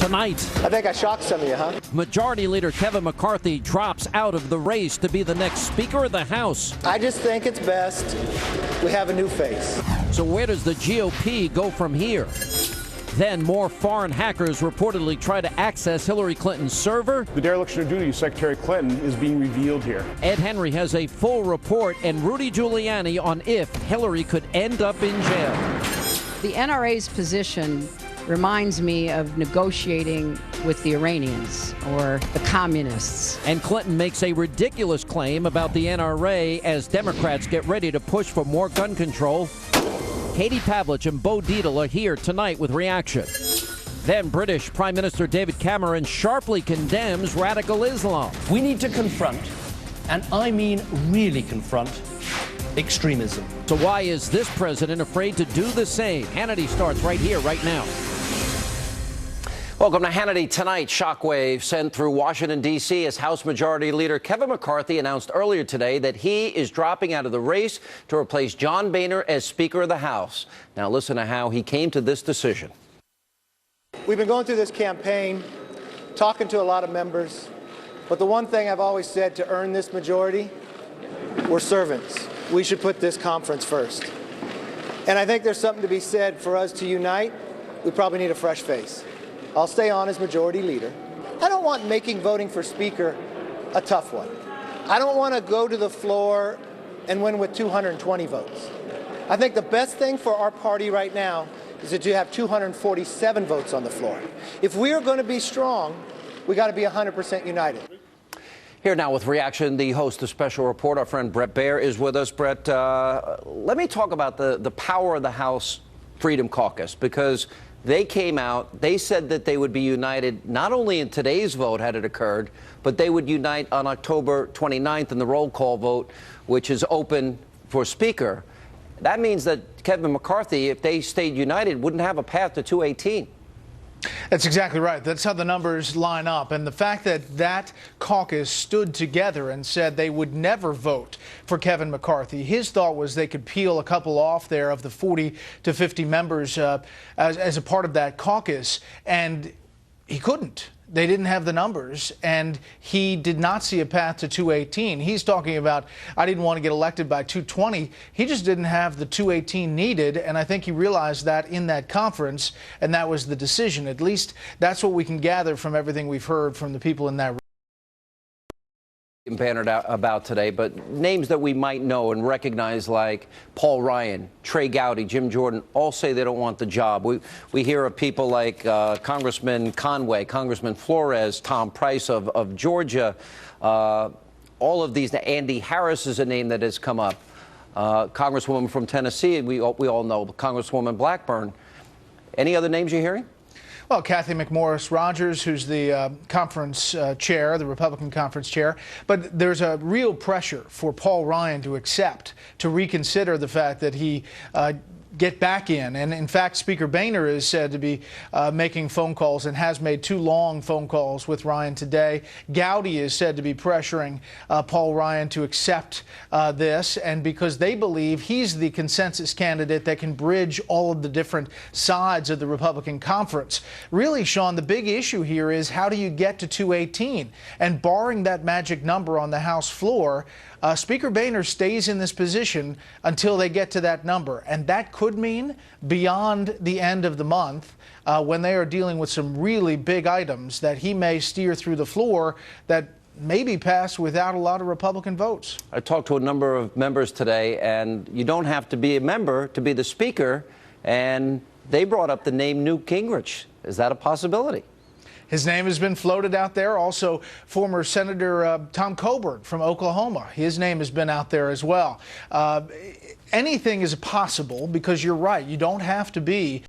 tonight. I think I shocked some of you, huh? Majority Leader Kevin McCarthy drops out of the race to be the next Speaker of the House. I just think it's best we have a new face. So where does the GOP go from here? Then more foreign hackers reportedly try to access Hillary Clinton's server. The dereliction of duty of Secretary Clinton is being revealed here. Ed Henry has a full report, and Rudy Giuliani on if Hillary could end up in jail. The NRA's position reminds me of negotiating with the Iranians or the communists. And Clinton makes a ridiculous claim about the NRA as Democrats get ready to push for more gun control. Katie Pavlich and Bo Dietl are here tonight with reaction. Then British Prime Minister David Cameron sharply condemns radical Islam. We need to confront, and I mean really confront, extremism. So why is this president afraid to do the same? Hannity starts right here, right now. Welcome to Hannity Tonight. Shockwave sent through Washington, D.C. as House Majority Leader Kevin McCarthy announced earlier today that he is dropping out of the race to replace John Boehner as Speaker of the House. Now listen to how he came to this decision. We've been going through this campaign, talking to a lot of members, but the one thing I've always said to earn this majority, we're servants. We should put this conference first. And I think there's something to be said for us to unite. We probably need a fresh face. I'll stay on as Majority Leader. I don't want making voting for Speaker a tough one. I don't want to go to the floor and win with 220 votes. I think the best thing for our party right now is that you have 247 votes on the floor. If we are going to be strong, we got to be 100% united. Here now with reaction, the host of Special Report, our friend Bret Baier, is with us. Bret, let me talk about the power of the House Freedom Caucus, because they came out, they said that they would be united not only in today's vote had it occurred, but they would unite on October 29th in the roll call vote, which is open for Speaker. That means that Kevin McCarthy, if they stayed united, wouldn't have a path to 218. That's exactly right. That's how the numbers line up. And the fact that that caucus stood together and said they would never vote for Kevin McCarthy, his thought was they could peel a couple off there of the 40 to 50 members as a part of that caucus, and he couldn't. They didn't have the numbers, and he did not see a path to 218. He's talking about, I didn't want to get elected by 220. He just didn't have the 218 needed, and I think he realized that in that conference, and that was the decision. At least that's what we can gather from everything we've heard from the people in that room. Bannered out about today, but names that we might know and recognize like Paul Ryan, Trey Gowdy, Jim Jordan, all say they don't want the job. We hear of people like Congressman Conway, Congressman Flores, Tom Price of Georgia. All of these, Andy Harris is a name that has come up. Congresswoman from Tennessee, we all know, Congresswoman Blackburn. Any other names you're hearing? Well, Kathy McMorris Rogers, who's the conference chair, the Republican conference chair. But there's a real pressure for Paul Ryan to accept, to reconsider the fact that he get back in. And in fact, Speaker Boehner is said to be making phone calls and has made 2 long phone calls with Ryan today. Gowdy is said to be pressuring Paul Ryan to accept this, and because they believe he's the consensus candidate that can bridge all of the different sides of the Republican conference. Really, Sean, the big issue here is how do you get to 218? And barring that magic number on the House floor, Speaker Boehner stays in this position until they get to that number. And that could mean beyond the end of the month, when they are dealing with some really big items, that he may steer through the floor that maybe pass without a lot of Republican votes. I talked to a number of members today, and you don't have to be a member to be the Speaker. And they brought up the name Newt Gingrich. Is that a possibility? His name has been floated out there. Also, former Senator Tom Coburn from Oklahoma. His name has been out there as well. Anything is possible, because you're right. You don't have to be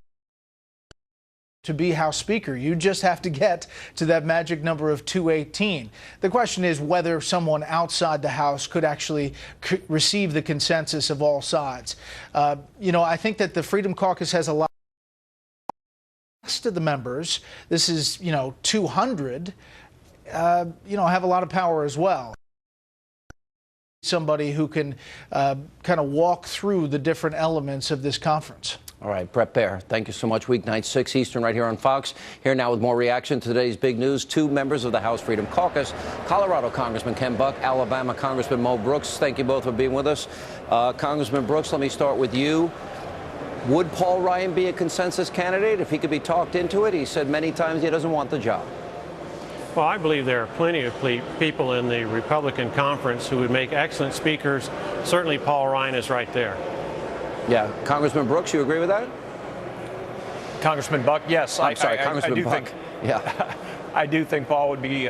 House Speaker. You just have to get to that magic number of 218. The question is whether someone outside the House could actually receive the consensus of all sides. You know, I think that the Freedom Caucus has a lot of the members. This is, 200, have a lot of power as well. Somebody who can kind of walk through the different elements of this conference. All right, Bret Baier, thank you so much. Weeknight 6 Eastern right here on Fox. Here now with more reaction to today's big news. Two members of the House Freedom Caucus, Colorado Congressman Ken Buck, Alabama Congressman Mo Brooks. Thank you both for being with us. Congressman Brooks, let me start with you. Would Paul Ryan be a consensus candidate if he could be talked into it? He said many times he doesn't want the job. Well, I believe there are plenty of people in the Republican conference who would make excellent speakers. Certainly Paul Ryan is right there. Yeah. Congressman Brooks, you agree with that? Congressman Buck, yes. Congressman I do Buck. think, Yeah. I do think Paul would be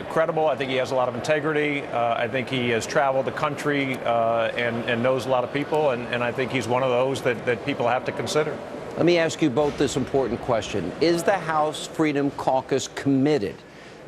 credible. I think he has a lot of integrity. I think he has traveled the country and knows a lot of people, and I think he's one of those that people have to consider. Let me ask you both this important question. Is the House Freedom Caucus committed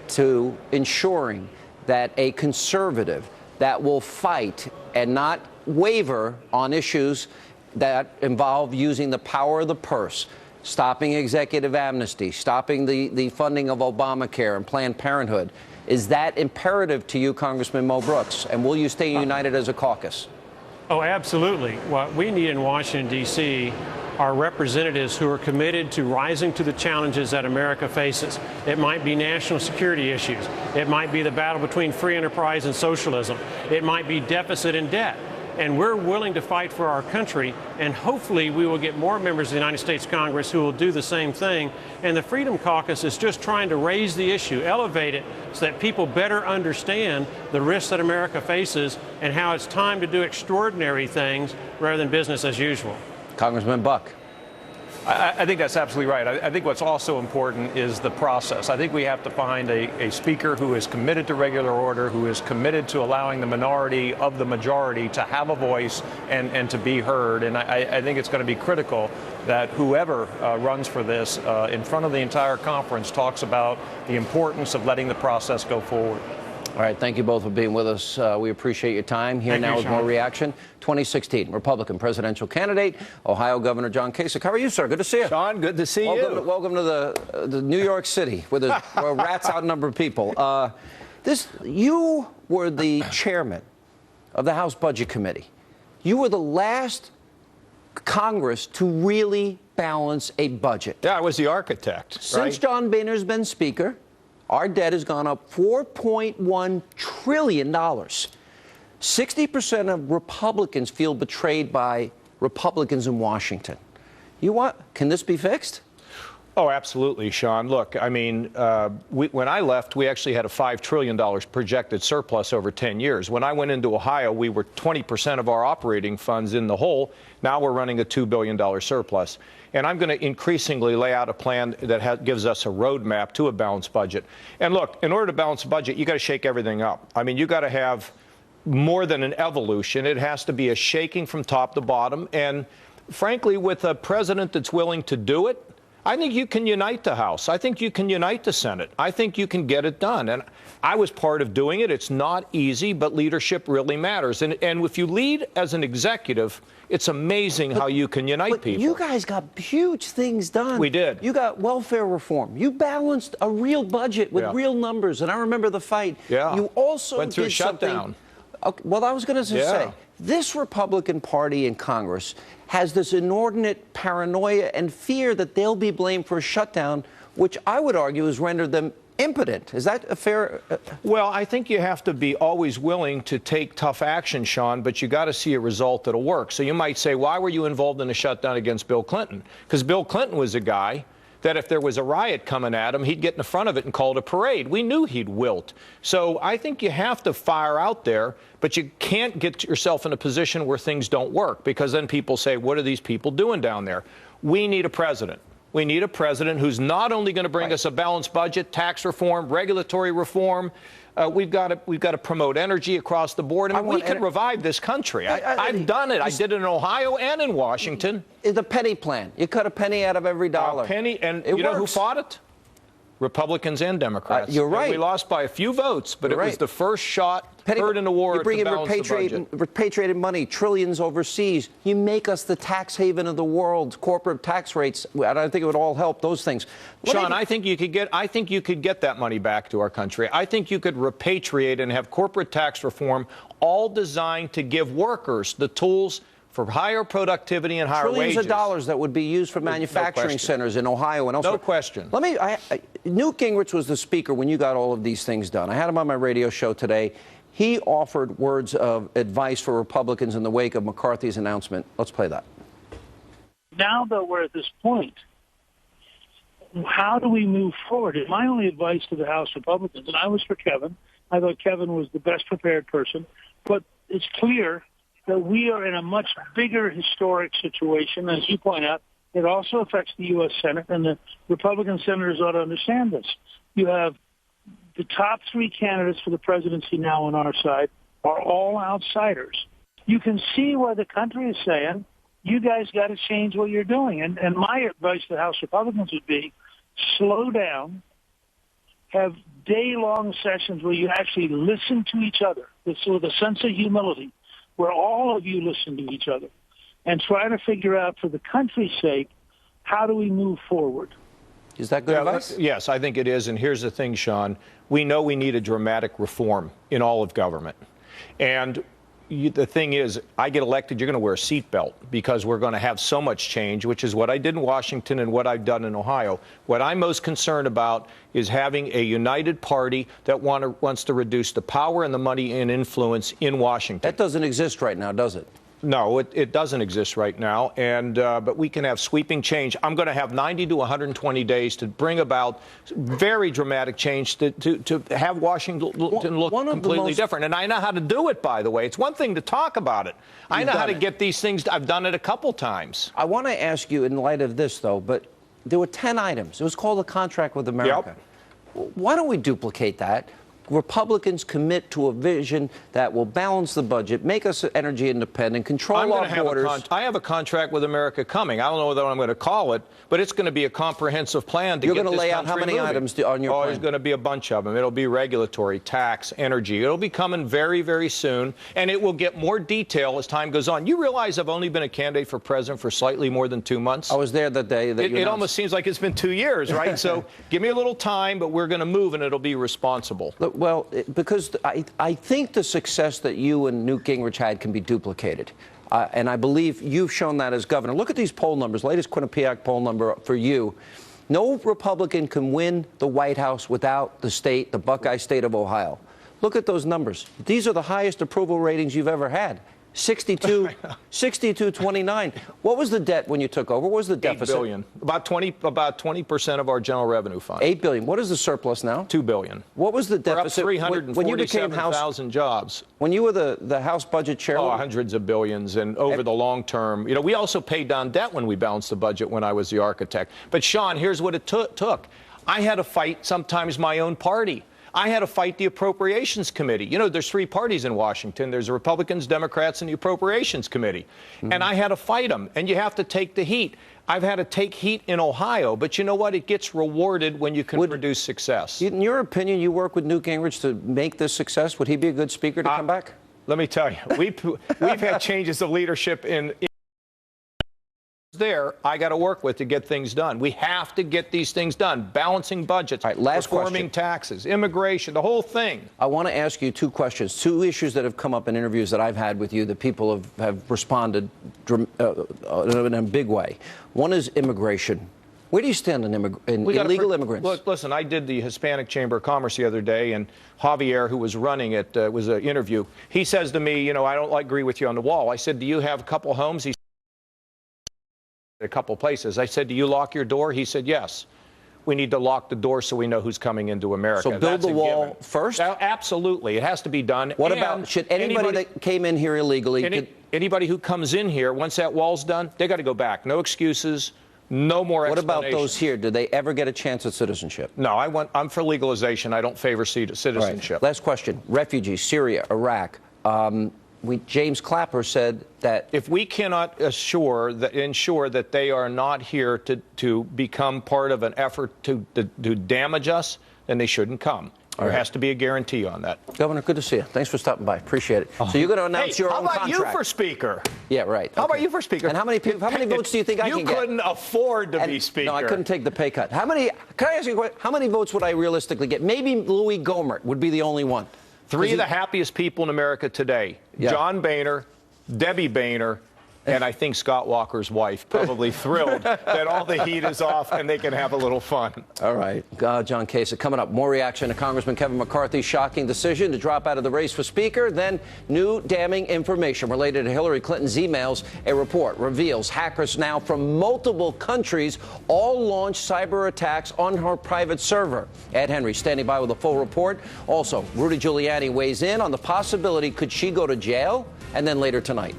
to ensuring that a conservative that will fight and not waver on issues that involve using the power of the purse, stopping executive amnesty, stopping the funding of Obamacare and Planned Parenthood, is that imperative to you, Congressman Mo Brooks? And will you stay united as a caucus? Oh, absolutely. What we need in Washington, D.C. are representatives who are committed to rising to the challenges that America faces. It might be national security issues. It might be the battle between free enterprise and socialism. It might be deficit and debt. And we're willing to fight for our country, and hopefully we will get more members of the United States Congress who will do the same thing. And the Freedom Caucus is just trying to raise the issue, elevate it, so that people better understand the risks that America faces and how it's time to do extraordinary things rather than business as usual. Congressman Buck. I think that's absolutely right. I think what's also important is the process. I think we have to find a speaker who is committed to regular order, who is committed to allowing the minority of the majority to have a voice and to be heard. And I think it's going to be critical that whoever runs for this in front of the entire conference talks about the importance of letting the process go forward. All right, thank you both for being with us. We appreciate your time. Here now with more reaction. 2016 Republican presidential candidate, Ohio Governor John Kasich. How are you, sir? Good to see you. Sean, good to see you. Welcome to the New York City, where rats outnumber people. You were the chairman of the House Budget Committee. You were the last Congress to really balance a budget. Yeah, I was the architect. Since John Boehner's been Speaker, our debt has gone up $4.1 trillion. 60% of Republicans feel betrayed by Republicans in Washington. Can this be fixed? Oh, absolutely, Sean. Look, I mean, when I left, we actually had a $5 trillion projected surplus over 10 years. When I went into Ohio, we were 20% of our operating funds in the hole. Now we're running a $2 billion surplus. And I'm going to increasingly lay out a plan that gives us a roadmap to a balanced budget. And look, in order to balance a budget, you got to shake everything up. I mean, you got to have more than an evolution. It has to be a shaking from top to bottom. And frankly, with a president that's willing to do it, I think you can unite the House. I think you can unite the Senate. I think you can get it done. And I was part of doing it. It's not easy, but leadership really matters. And if you lead as an executive, it's amazing how you can unite people. You guys got huge things done. We did. You got welfare reform. You balanced a real budget with real numbers. And I remember the fight. Yeah. You also went through did a shutdown. Okay, well, I was going to say, this Republican Party in Congress has this inordinate paranoia and fear that they'll be blamed for a shutdown, which I would argue has rendered them impotent. Is that a fair? Well, I think you have to be always willing to take tough action, Sean, but you got to see a result that'll work. So you might say, why were you involved in a shutdown against Bill Clinton? Because Bill Clinton was a guy that if there was a riot coming at him, he'd get in the front of it and call it a parade. We knew he'd wilt. So I think you have to fire out there, but you can't get yourself in a position where things don't work, because then people say, what are these people doing down there? We need a president. We need a president who's not only going to bring us a balanced budget, tax reform, regulatory reform. We've got to promote energy across the board. I mean, we can revive this country. I've done it. I did it in Ohio and in Washington. The penny plan. You cut a penny out of every dollar. A penny, and you know who fought it? Republicans and Democrats. You're right. And we lost by a few votes, but it was the first shot heard in the war to balance the budget. Repatriated money, trillions overseas. You make us the tax haven of the world. Corporate tax rates. I don't think it would all help those things. Sean, I think you could get that money back to our country. I think you could repatriate and have corporate tax reform, all designed to give workers the tools for higher productivity and higher Trillions wages. of dollars that would be used for manufacturing centers in Ohio and elsewhere. No question. Newt Gingrich was the speaker when you got all of these things done. I had him on my radio show today. He offered words of advice for Republicans in the wake of McCarthy's announcement. Let's play that. Now that we're at this point, how do we move forward? And my only advice to the House Republicans, and I was for Kevin, I thought Kevin was the best prepared person, but it's clear that we are in a much bigger historic situation. As you point out, it also affects the U.S. Senate, and the Republican senators ought to understand this. You have the top three candidates for the presidency now on our side are all outsiders. You can see why the country is saying, you guys got to change what you're doing. And my advice to the House Republicans would be, slow down, have day-long sessions where you actually listen to each other with a sense of humility, where all of you listen to each other, and try to figure out, for the country's sake, how do we move forward? Is that good advice? Yes, I think it is. And here's the thing, Sean. We know we need a dramatic reform in all of government. And the thing is, I get elected, you're going to wear a seatbelt because we're going to have so much change, which is what I did in Washington and what I've done in Ohio. What I'm most concerned about is having a united party that wants to reduce the power and the money and influence in Washington. That doesn't exist right now, does it? No, it doesn't exist right now, but we can have sweeping change. I'm going to have 90 to 120 days to bring about very dramatic change to have Washington look completely different. And I know how to do it, by the way. It's one thing to talk about it. I know how to get these things. I've done it a couple times. I want to ask you, in light of this, though, but there were 10 items. It was called a contract with America. Yep. Why don't we duplicate that? Republicans commit to a vision that will balance the budget, make us energy independent, control our borders. I have a contract with America coming. I don't know what I'm going to call it, but it's going to be a comprehensive plan to You're get going to lay out how many items on your plan? There's going to be a bunch of them. It'll be regulatory, tax, energy. It'll be coming very, very soon, and it will get more detail as time goes on. You realize I've only been a candidate for president for slightly more than 2 months? I was there the day that it almost seems like it's been 2 years, right? So give me a little time, but we're going to move, and it'll be responsible. Look, well, because I think the success that you and Newt Gingrich had can be duplicated. And I believe you've shown that as governor. Look at these poll numbers. Latest Quinnipiac poll number for you. No Republican can win the White House without the state, the Buckeye state of Ohio. Look at those numbers. These are the highest approval ratings you've ever had. 62-29. What was the debt when you took over? What was the deficit? $8 billion. About 20% of our general revenue fund. $8 billion. What is the surplus now? $2 billion. What was the deficit? We're up 347,000 jobs. When you were the House budget chair? Oh, hundreds of billions, and over the long term. You know, we also paid down debt when we balanced the budget when I was the architect. But, Sean, here's what it took. I had to fight sometimes my own party. I had to fight the Appropriations Committee. You know, there's three parties in Washington. There's the Republicans, Democrats, and the Appropriations Committee. Mm-hmm. And I had to fight them. And you have to take the heat. I've had to take heat in Ohio. But you know what? It gets rewarded when you can produce success. In your opinion, you work with Newt Gingrich to make this success. Would he be a good speaker to come back? Let me tell you, we've had changes of leadership in there I got to work with to get things done. We have to get these things done. Balancing budgets, reforming taxes, immigration, the whole thing. I want to ask you two questions, two issues that have come up in interviews that I've had with you that people have responded in a big way. One is immigration. Where do you stand on illegal immigrants? Look, listen, I did the Hispanic Chamber of Commerce the other day, and Javier, who was running it, was an interview. He says to me, you know, I don't agree with you on the wall. I said, do you have a couple homes? He a couple places. I said, do you lock your door? He said, yes. We need to lock the door so we know who's coming into America. So build the wall first? Absolutely. It has to be done. What about, should anybody that came in here illegally? Anybody who comes in here, once that wall's done, they got to go back. No excuses. No more explanations. What about those here? Do they ever get a chance at citizenship? No, I'm for legalization. I don't favor citizenship. Right. Last question. Refugees, Syria, Iraq. James Clapper said that if we cannot ensure that they are not here to become part of an effort to damage us, then they shouldn't come. There has to be a guarantee on that. Governor, good to see you. Thanks for stopping by. Appreciate it. So you're going to announce your own contract. How about you for speaker? Yeah, right. How about you for speaker? And how many votes do you think I can get? You couldn't afford to be speaker. No, I couldn't take the pay cut. Can I ask you a question? How many votes would I realistically get? Maybe Louis Gohmert would be the only one. Three of the happiest people in America today. Yeah. John Boehner, Debbie Boehner, And I think Scott Walker's wife probably thrilled that all the heat is off and they can have a little fun. All right. John Kasich, coming up, more reaction to Congressman Kevin McCarthy's shocking decision to drop out of the race for Speaker. Then new damning information related to Hillary Clinton's emails. A report reveals hackers now from multiple countries all launched cyber attacks on her private server. Ed Henry standing by with a full report. Also, Rudy Giuliani weighs in on the possibility could she go to jail? And then later tonight.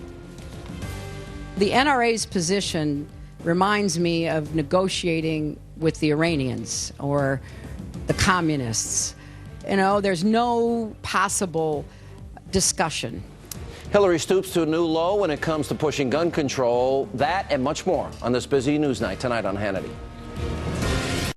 The NRA's position reminds me of negotiating with the Iranians or the communists. You know, there's no possible discussion. Hillary stoops to a new low when it comes to pushing gun control. That and much more on this busy news night tonight on Hannity.